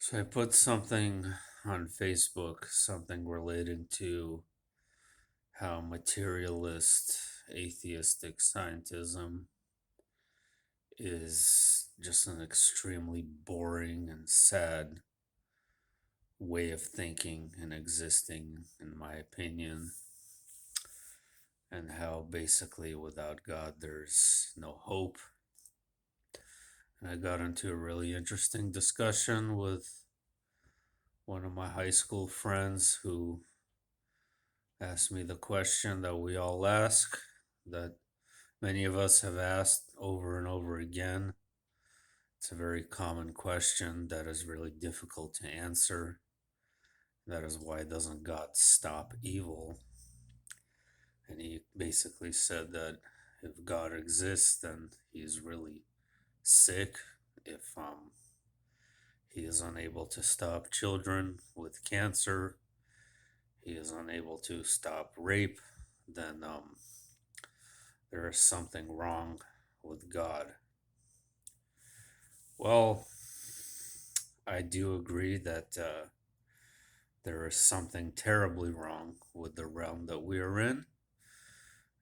So I put something on Facebook, something relating to how materialist atheistic scientism is just an extremely boring and sad way of thinking and existing, in my opinion, and how basically without God there's no hope. And I got into a really interesting discussion with one of my high school friends who asked me the question that we all ask, that many of us have asked over and over again. It's a very common question that is really difficult to answer. That is why doesn't God stop evil? And he basically said that if God exists, then he's really sick. If he is unable to stop children with cancer, he is unable to stop rape, then there is something wrong with God. Well, I do agree that there is something terribly wrong with the realm that we are in.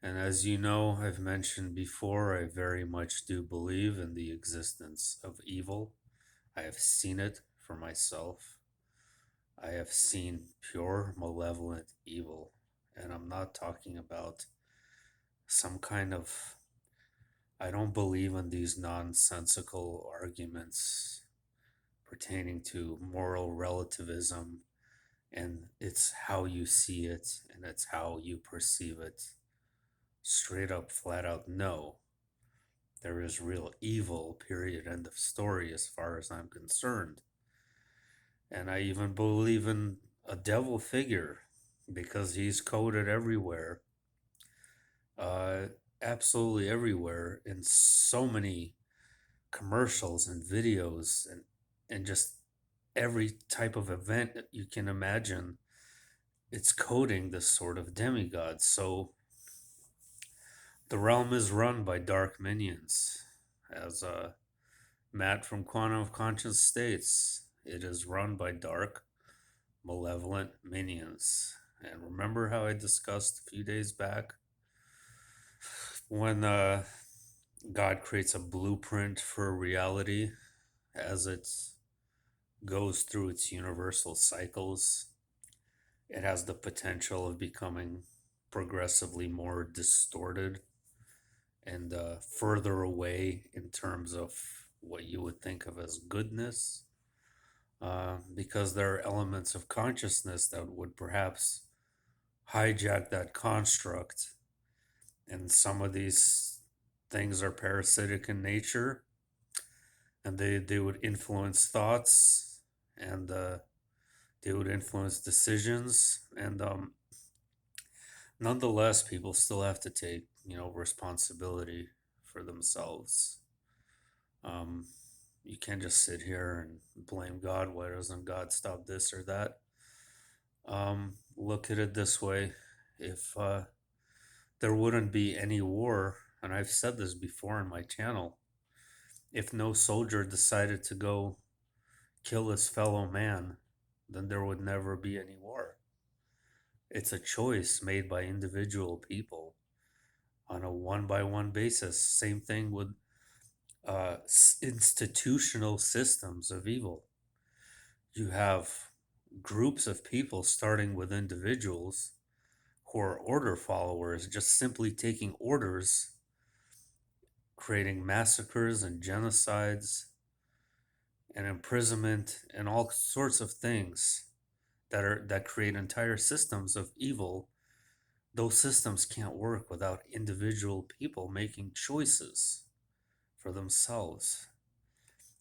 And as you know, I've mentioned before, I very much do believe in the existence of evil. I have seen it for myself. I have seen pure malevolent evil. And I'm not talking about some kind of, I don't believe in these nonsensical arguments pertaining to moral relativism, and it's how you see it and it's how you perceive it. Straight up, flat out, no. There is real evil, period, end of story, as far as I'm concerned. And I even believe in a devil figure because he's coded everywhere, uh, absolutely everywhere, in so many commercials and videos and just every type of event that you can imagine. It's coding this sort of demigod. So the realm is run by dark minions. As Matt from Quantum of Conscience states, it is run by dark, malevolent minions. And remember how I discussed a few days back when God creates a blueprint for reality as it goes through its universal cycles, it has the potential of becoming progressively more distorted and further away in terms of what you would think of as goodness, because there are elements of consciousness that would perhaps hijack that construct. And some of these things are parasitic in nature, and they would influence thoughts, and they would influence decisions. And nonetheless, people still have to take, responsibility for themselves. Um, you can't just sit here and blame God. Why doesn't God stop this or that? Look at it this way: if there wouldn't be any war, and I've said this before in my channel, if no soldier decided to go kill his fellow man, then there would never be any war. It's a choice made by individual people on a one by one basis. Same thing with institutional systems of evil. You have groups of people, starting with individuals who are order followers, just simply taking orders, creating massacres and genocides and imprisonment and all sorts of things that create entire systems of evil. Those systems can't work without individual people making choices for themselves.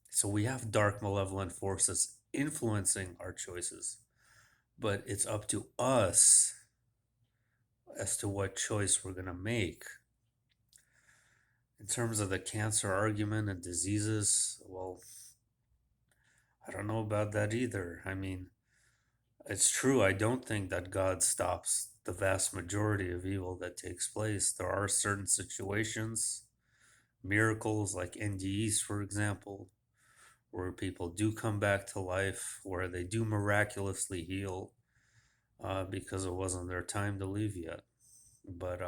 So we have dark malevolent forces influencing our choices, but it's up to us as to what choice we're going to make. In terms of the cancer argument and diseases, well, I don't know about that either. I mean, it's true, I don't think that God stops the vast majority of evil that takes place. There are certain situations, miracles like NDEs, for example, where people do come back to life, where they do miraculously heal because it wasn't their time to leave yet. But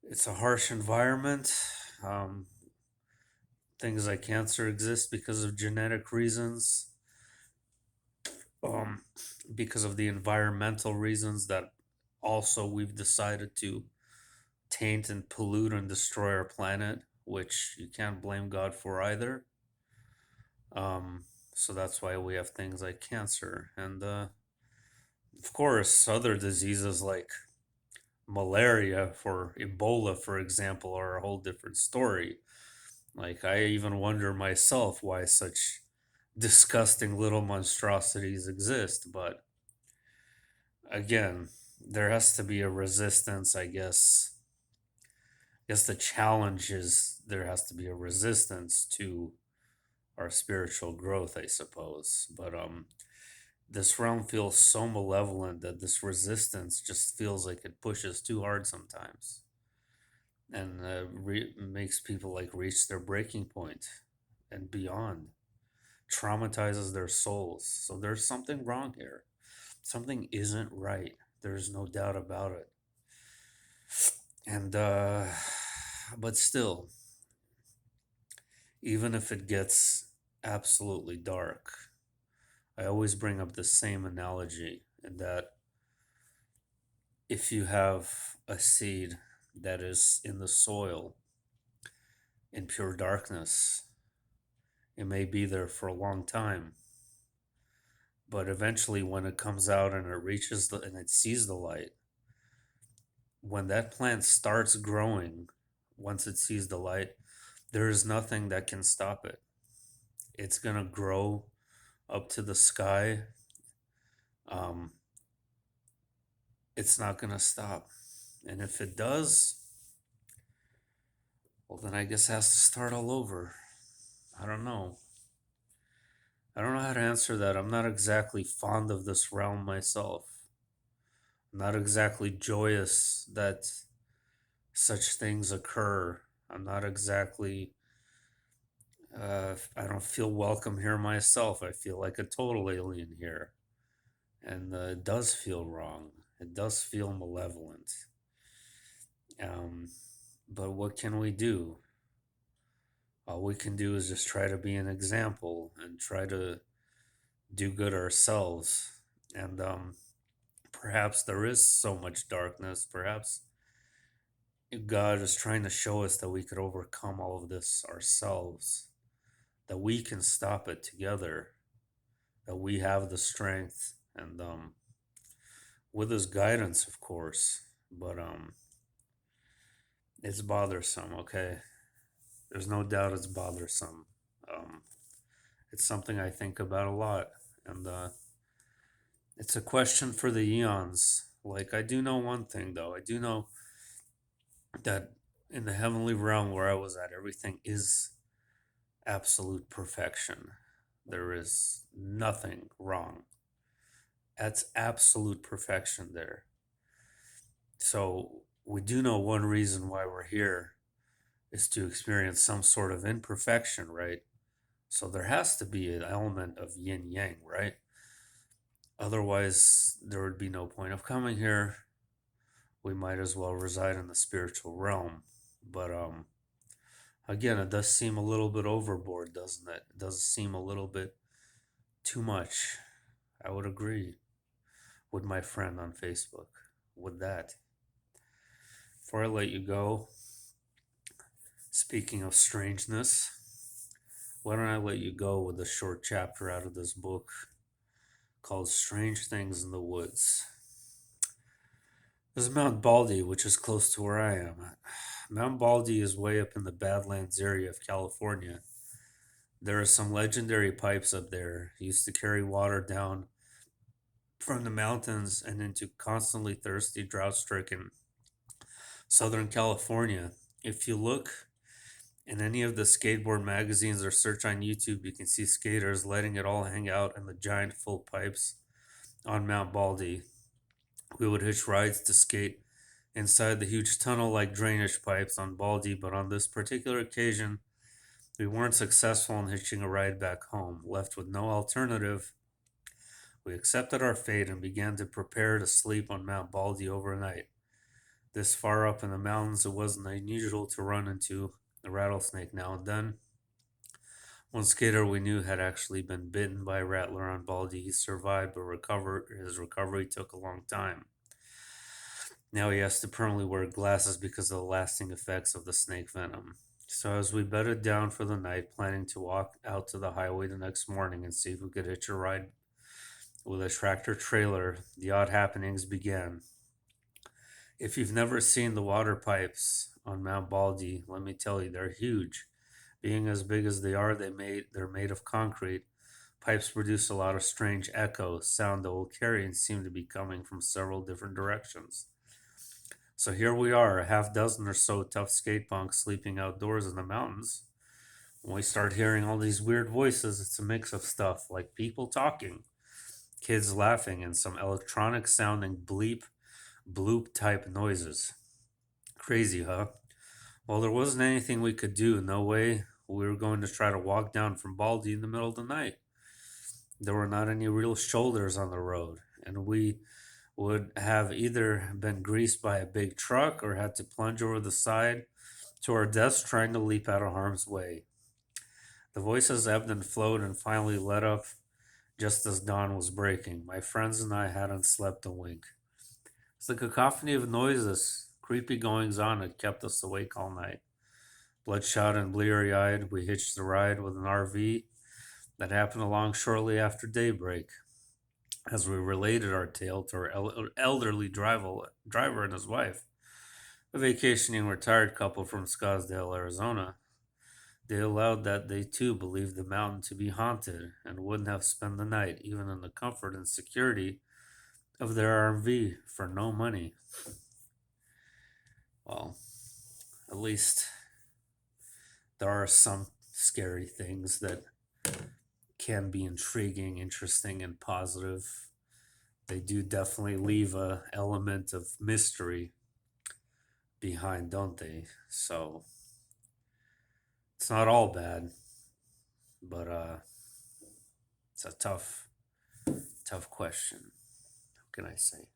it's a harsh environment. Um, Things like cancer exist because of genetic reasons, um, because of the environmental reasons that also we've decided to taint and pollute and destroy our planet, which you can't blame God for either. Um, so that's why we have things like cancer. And of course, other diseases like malaria, for Ebola, for example, are a whole different story. Like, I even wonder myself why such disgusting little monstrosities exist. But again, there has to be a resistance, I guess. I guess the challenge is there has to be a resistance to our spiritual growth, I suppose. But this realm feels so malevolent that this resistance just feels like it pushes too hard sometimes, and makes people like reach their breaking point and beyond, traumatizes their souls. So there's something wrong here. Something isn't right. There's no doubt about it. And but still, even if it gets absolutely dark, I always bring up the same analogy, in that if you have a seed that is in the soil in pure darkness, it may be there for a long time, but eventually when it comes out and it reaches the and it sees the light, when that plant starts growing, once it sees the light, there is nothing that can stop it. It's going to grow up to the sky. Um, it's not going to stop. And if it does, well, then I guess it has to start all over. I don't know. I don't know how to answer that. I'm not exactly fond of this realm myself. I'm not exactly joyous that such things occur. I'm not exactly, I don't feel welcome here myself. I feel like a total alien here. And it does feel wrong. It does feel malevolent. Um, but what can we do? All we can do is just try to be an example and try to do good ourselves. And perhaps there is so much darkness. Perhaps God is trying to show us that we could overcome all of this ourselves, that we can stop it together, that we have the strength, and with His guidance, of course. But it's bothersome. Okay, there's no doubt it's bothersome. Um, it's something I think about a lot, and it's a question for the eons. Like, I do know one thing, though. I do know that in the heavenly realm where I was at, everything is absolute perfection. There is nothing wrong. That's absolute perfection there. So we do know one reason why we're here is to experience some sort of imperfection, right? So there has to be an element of yin yang, right? Otherwise, there would be no point of coming here. We might as well reside in the spiritual realm. But again, it does seem a little bit overboard, doesn't it? It does seem a little bit too much. I would agree with my friend on Facebook with that. Before I let you go, speaking of strangeness, why don't I let you go with a short chapter out of this book called Strange Things in the Woods. There's Mount Baldy, which is close to where I am at. Mount Baldy is way up in the Badlands area of California. There are some legendary pipes up there. Used to carry water down from the mountains and into constantly thirsty, drought stricken Southern California. If you look in any of the skateboard magazines or search on YouTube, you can see skaters letting it all hang out in the giant full pipes on Mount Baldy. We would hitch rides to skate inside the huge tunnel like drainage pipes on Baldy, but on this particular occasion, We weren't successful in hitching a ride back home. Left with no alternative, we accepted our fate and began to prepare to sleep on Mount Baldy overnight. This far up in the mountains, it wasn't unusual to run into a rattlesnake now and then. One skater we knew had actually been bitten by a rattler on Baldy. He survived, but his recovery took a long time. Now he has to permanently wear glasses because of the lasting effects of the snake venom. So as we bedded down for the night, planning to walk out to the highway the next morning and see if we could hitch a ride with a tractor trailer, the odd happenings began. If you've never seen the water pipes on Mount Baldy, let me tell you, they're huge. Being as big as they are, they're made of concrete. Pipes produce a lot of strange echoes, sound that will carry and seem to be coming from several different directions. So here we are, a half dozen or so tough skate punks sleeping outdoors in the mountains. When we start hearing all these weird voices, it's a mix of stuff like people talking, kids laughing, and some electronic sounding bleep, bloop type noises. Crazy, huh? Well, there wasn't anything we could do. No way we were going to try to walk down from Baldy in the middle of the night. There were not any real shoulders on the road, and we would have either been greased by a big truck or had to plunge over the side to our deaths trying to leap out of harm's way. The voices ebbed and flowed and finally let up just as dawn was breaking. My friends and I hadn't slept a wink. It's the cacophony of noises, creepy goings on that kept us awake all night. Bloodshot and bleary eyed, we hitched the ride with an RV that happened along shortly after daybreak. As we related our tale to our elderly driver and his wife, a vacationing retired couple from Scottsdale, Arizona, they allowed that they too believed the mountain to be haunted and wouldn't have spent the night, even in the comfort and security of their RV, for no money. Well, at least there are some scary things that can be intriguing, interesting, and positive. They do definitely leave a element of mystery behind, don't they? So it's not all bad, but it's a tough question. What can I say?